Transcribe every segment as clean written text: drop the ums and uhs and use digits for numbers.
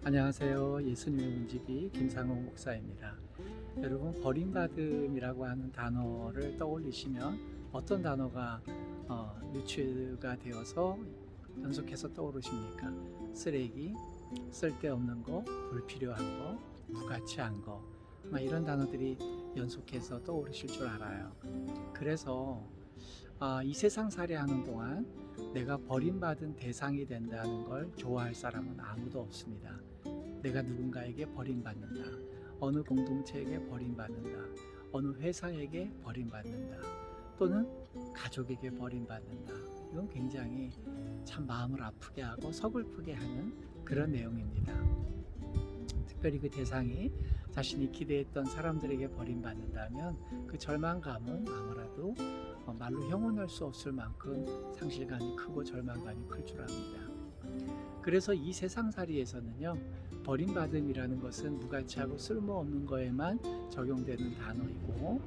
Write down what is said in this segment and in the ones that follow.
안녕하세요. 예수님의 문지기 김상홍 목사입니다. 여러분, 버림받음이라고 하는 단어를 떠올리시면 어떤 단어가 유추가 되어서 연속해서 떠오르십니까? 쓰레기, 쓸데없는 거, 불필요한 거, 무가치한 거, 이런 단어들이 연속해서 떠오르실 줄 알아요. 그래서 이 세상 살이하는 동안 내가 버림받은 대상이 된다는 걸 좋아할 사람은 아무도 없습니다. 내가 누군가에게 버림받는다. 어느 공동체에게 버림받는다. 어느 회사에게 버림받는다. 또는 가족에게 버림받는다. 이건 굉장히 참 마음을 아프게 하고 서글프게 하는 그런 내용입니다. 특별히 그 대상이 자신이 기대했던 사람들에게 버림받는다면 그 절망감은 아무래도 말로 형언할 수 없을 만큼 상실감이 크고 절망감이 클 줄 압니다. 그래서 이 세상살이에서는요, 버림받음이라는 것은 무가치하고 쓸모없는 거에만 적용되는 단어이고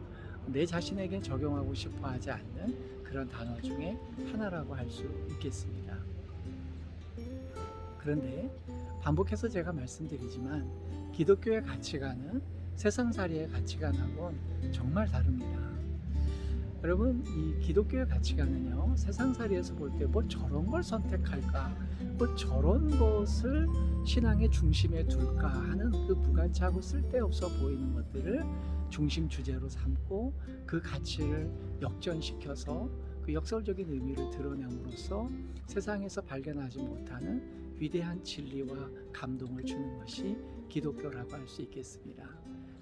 내 자신에게 적용하고 싶어 하지 않는 그런 단어 중에 하나라고 할 수 있겠습니다. 그런데 반복해서 제가 말씀드리지만 기독교의 가치관은 세상살이의 가치관하고는 정말 다릅니다. 여러분, 이 기독교의 가치관은요, 세상살이에서 볼 때 뭐 저런 걸 선택할까, 뭐 저런 것을 신앙의 중심에 둘까 하는 그 무가치하고 쓸데없어 보이는 것들을 중심 주제로 삼고 그 가치를 역전시켜서 그 역설적인 의미를 드러냄으로써 세상에서 발견하지 못하는 위대한 진리와 감동을 주는 것이 기독교라고 할 수 있겠습니다.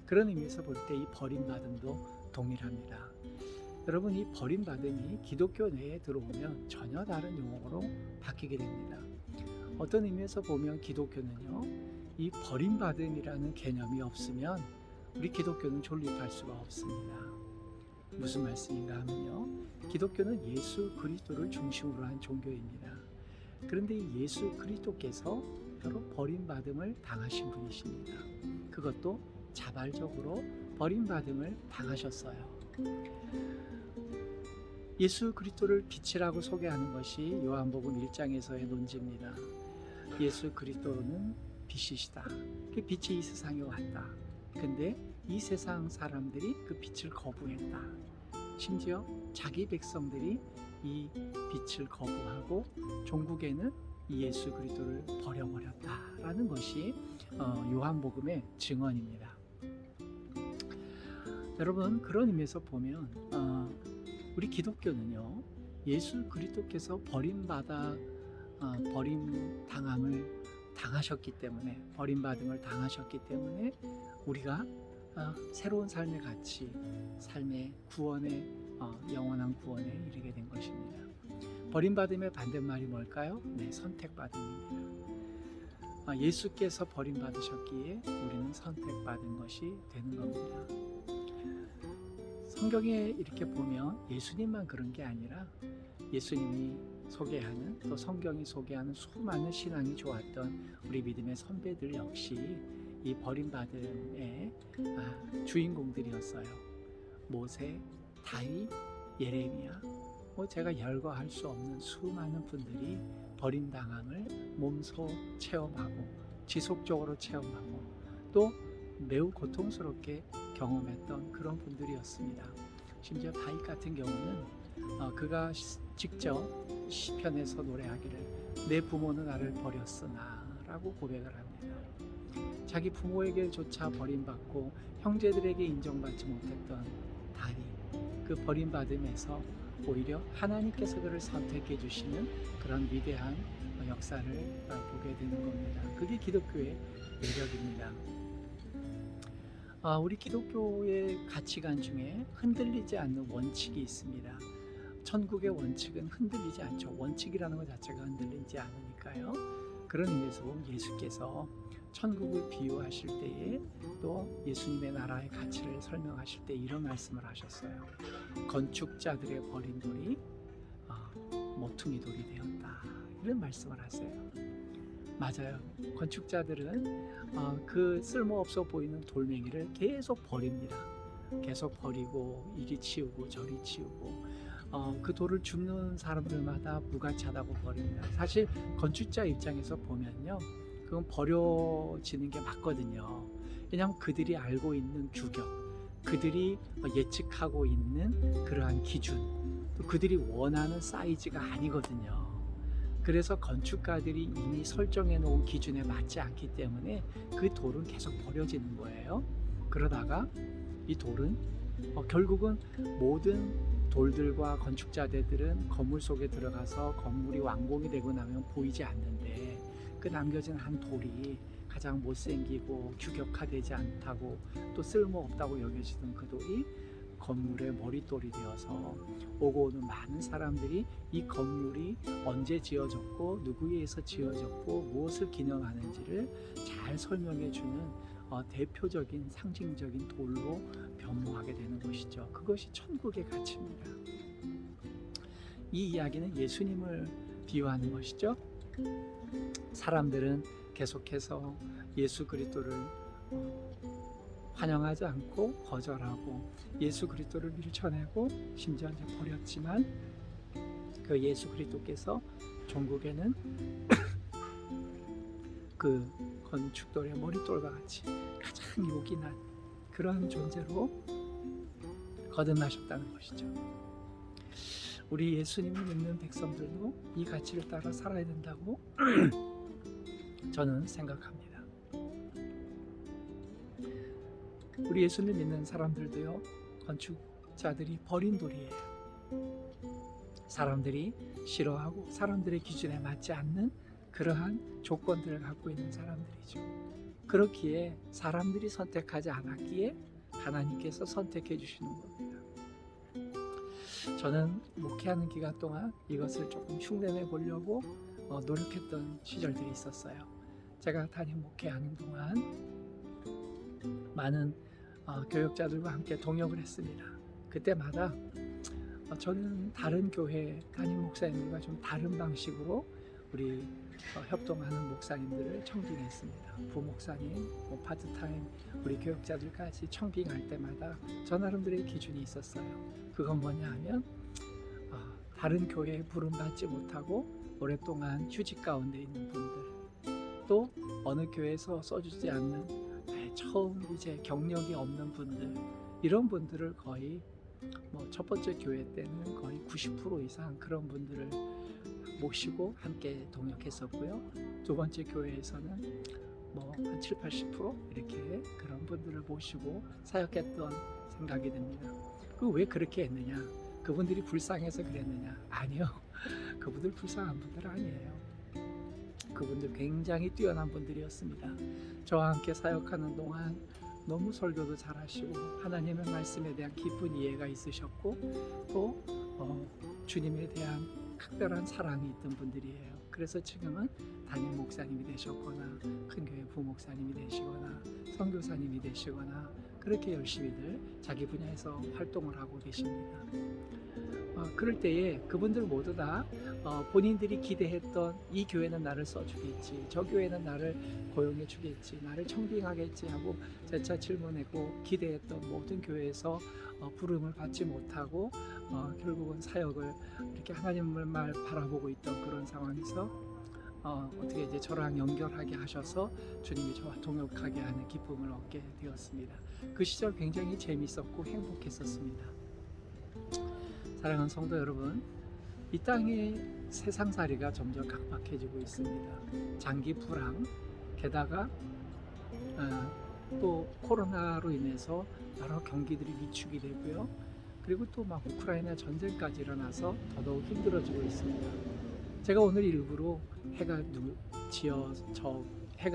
그런 의미에서 볼 때 이 버림받음도 동일합니다. 여러분, 이 버림받음이 기독교 내에 들어오면 전혀 다른 용어로 바뀌게 됩니다. 어떤 의미에서 보면 기독교는요, 이 버림받음이라는 개념이 없으면 우리 기독교는 존립할 수가 없습니다. 무슨 말씀인가 하면요, 기독교는 예수 그리스도를 중심으로 한 종교입니다. 그런데 이 예수 그리스도께서 바로 버림받음을 당하신 분이십니다. 그것도 자발적으로 버림받음을 당하셨어요. 예수 그리스도를 빛이라고 소개하는 것이 요한복음 1장에서의 논지입니다. 예수 그리스도는 빛이시다. 그 빛이 이 세상에 왔다. 근데 이 세상 사람들이 그 빛을 거부했다. 심지어 자기 백성들이 이 빛을 거부하고 종국에는 이 예수 그리스도를 버려버렸다라는 것이 요한복음의 증언입니다. 여러분, 그런 의미에서 보면 우리 기독교는요, 예수 그리스도께서 버림당함을 당하셨기 때문에, 버림받음을 당하셨기 때문에 우리가 새로운 삶의 가치, 삶의 구원의 영원한 구원에 이르게 된 것입니다. 버림받음의 반대말이 뭘까요? 네, 선택받음입니다. 예수께서 버림받으셨기에 우리는 선택받은 것이 되는 겁니다. 성경에 이렇게 보면 예수님만 그런 게 아니라 예수님이 소개하는, 또 성경이 소개하는 수많은 신앙이 좋았던 우리 믿음의 선배들 역시 이 버림받음의 주인공들이었어요. 모세, 다윗, 예레미야, 제가 열거할 수 없는 수많은 분들이 버림당함을 몸소 체험하고 지속적으로 체험하고 또 매우 고통스럽게 경험했던 그런 분들이었습니다. 심지어 다윗 같은 경우는 그가 직접 시편에서 노래하기를 내 부모는 나를 버렸으나 라고 고백을 합니다. 자기 부모에게조차 버림받고 형제들에게 인정받지 못했던 다윗, 그 버림받음에서 오히려 하나님께서 그를 선택해 주시는 그런 위대한 역사를 보게 되는 겁니다. 그게 기독교의 매력입니다. 우리 기독교의 가치관 중에 흔들리지 않는 원칙이 있습니다. 천국의 원칙은 흔들리지 않죠. 원칙이라는 것 자체가 흔들리지 않으니까요. 그런 의미에서 보면 예수께서 천국을 비유하실 때에 또 예수님의 나라의 가치를 설명하실 때 이런 말씀을 하셨어요. 건축자들의 버린 돌이 모퉁이 돌이 되었다. 이런 말씀을 하세요. 맞아요. 건축자들은 그 쓸모없어 보이는 돌멩이를 계속 버립니다. 계속 버리고 이리 치우고 저리 치우고 그 돌을 줍는 사람들마다 무가치하다고 버립니다. 사실 건축자 입장에서 보면요, 그 그건 버려지는 게 맞거든요. 왜냐하면 그들이 알고 있는 규격, 그들이 예측하고 있는 그러한 기준, 또 그들이 원하는 사이즈가 아니거든요. 그래서 건축가들이 이미 설정해 놓은 기준에 맞지 않기 때문에 그 돌은 계속 버려지는 거예요. 그러다가 이 돌은 결국은 모든 돌들과 건축자들은 건물 속에 들어가서 건물이 완공이 되고 나면 보이지 않는데, 그 남겨진 한 돌이 가장 못생기고 규격화되지 않다고 또 쓸모없다고 여겨지던 그 돌이 건물의 머릿돌이 되어서 오고 오는 많은 사람들이 이 건물이 언제 지어졌고 누구에 의해서 지어졌고 무엇을 기념하는지를 잘 설명해 주는 대표적인 상징적인 돌로 변모하게 되는 것이죠. 그것이 천국의 가치입니다. 이 이야기는 예수님을 비유하는 것이죠. 사람들은 계속해서 예수 그리스도를 환영하지 않고 거절하고 예수 그리스도를 밀쳐내고 심지어 이제 버렸지만, 그 예수 그리스도께서 종국에는 그 건축돌의 머릿돌과 같이 가장 요긴한 그런 존재로 거듭나셨다는 것이죠. 우리 예수님을 믿는 백성들도 이 가치를 따라 살아야 된다고 저는 생각합니다. 우리 예수를 믿는 사람들도요, 건축자들이 버린 돌이에요. 사람들이 싫어하고 사람들의 기준에 맞지 않는 그러한 조건들을 갖고 있는 사람들이죠. 그렇기에 사람들이 선택하지 않았기에 하나님께서 선택해 주시는 겁니다. 저는 목회하는 기간 동안 이것을 조금 흉내내 보려고 노력했던 시절들이 있었어요. 제가 담임 목회하는 동안 많은 교역자들과 함께 동역을 했습니다. 그때마다 저는 다른 교회 담임 목사님들과 좀 다른 방식으로 우리 협동하는 목사님들을 청빙했습니다. 부목사님, 파트타임 우리 교역자들까지 청빙할 때마다 저 나름대로의 기준이 있었어요. 그건 뭐냐 하면 다른 교회에 부름받지 못하고 오랫동안 휴직 가운데 있는 분들, 또 어느 교회에서 써주지 않는 처음 이제 경력이 없는 분들, 이런 분들을 거의 첫 번째 교회 때는 거의 90% 이상 그런 분들을 모시고 함께 동역했었고요. 두 번째 교회에서는 한 7, 80% 이렇게 그런 분들을 모시고 사역했던 생각이 듭니다. 왜 그렇게 했느냐? 그분들이 불쌍해서 그랬느냐? 아니요. 그분들 불쌍한 분들 아니에요. 그분들 굉장히 뛰어난 분들이었습니다. 저와 함께 사역하는 동안 너무 설교도 잘하시고 하나님의 말씀에 대한 깊은 이해가 있으셨고, 또 주님에 대한 특별한 사랑이 있던 분들이에요. 그래서 지금은 담임 목사님이 되셨거나 큰 교회 부목사님이 되시거나 선교사님이 되시거나 그렇게 열심히들 자기 분야에서 활동을 하고 계십니다. 그럴 때에 그분들 모두 다 본인들이 기대했던 이 교회는 나를 써주겠지, 저 교회는 나를 고용해 주겠지, 나를 청빙하겠지 하고 재차 질문했고 기대했던 모든 교회에서 부름을 받지 못하고 결국은 사역을 이렇게 하나님을 바라보고 있던 그런 상황에서 어떻게 이제 저랑 연결하게 하셔서 주님이 저와 동역하게 하는 기쁨을 얻게 되었습니다. 그 시절 굉장히 재밌었고 행복했었습니다. 사랑하는 성도 여러분, 이 땅의 세상살이가 점점 각박해지고 있습니다. 장기 불황, 게다가 또 코로나로 인해서 여러 경기들이 위축이 되고요. 그리고 또 우크라이나 전쟁까지 일어나서 더더욱 힘들어지고 있습니다. 제가 오늘 일부러 해가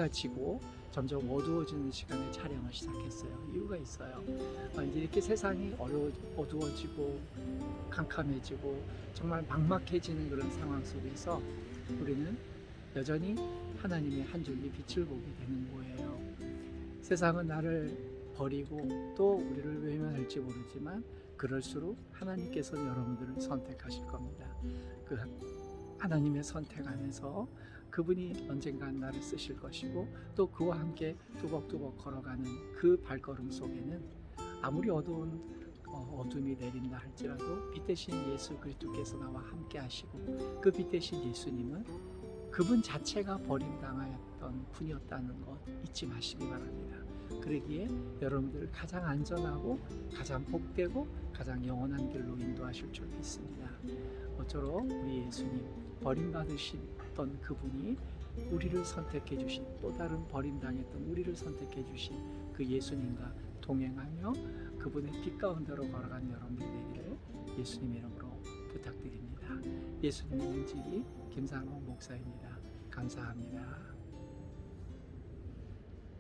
지고 점점 어두워지는 시간에 촬영을 시작했어요. 이유가 있어요. 이제 이렇게 세상이 어두워지고 캄캄해지고 정말 막막해지는 그런 상황 속에서 우리는 여전히 하나님의 한 줄기 빛을 보게 되는 거예요. 세상은 나를 버리고 또 우리를 외면할지 모르지만 그럴수록 하나님께서는 여러분들을 선택하실 겁니다. 그 하나님의 선택 안에서 그분이 언젠가 나를 쓰실 것이고, 또 그와 함께 뚜벅뚜벅 걸어가는 그 발걸음 속에는 아무리 어둠이 내린다 할지라도 빛 대신 예수 그리스도께서 나와 함께 하시고, 그 빛 대신 예수님은 그분 자체가 버림당하였던 분이었다는 것 잊지 마시기 바랍니다. 그러기에 여러분들을 가장 안전하고 가장 복되고 가장 영원한 길로 인도하실 줄 믿습니다. 모쪼록 우리 예수님 버림받으셨던 그분이 우리를 선택해 주신, 또 다른 버림당했던 우리를 선택해 주신 그 예수님과 동행하며 그분의 빛 가운데로 걸어가는 여러분들이 되기를 예수님 이름으로 부탁드립니다. 예수님의 문지기 김상호 목사입니다. 감사합니다.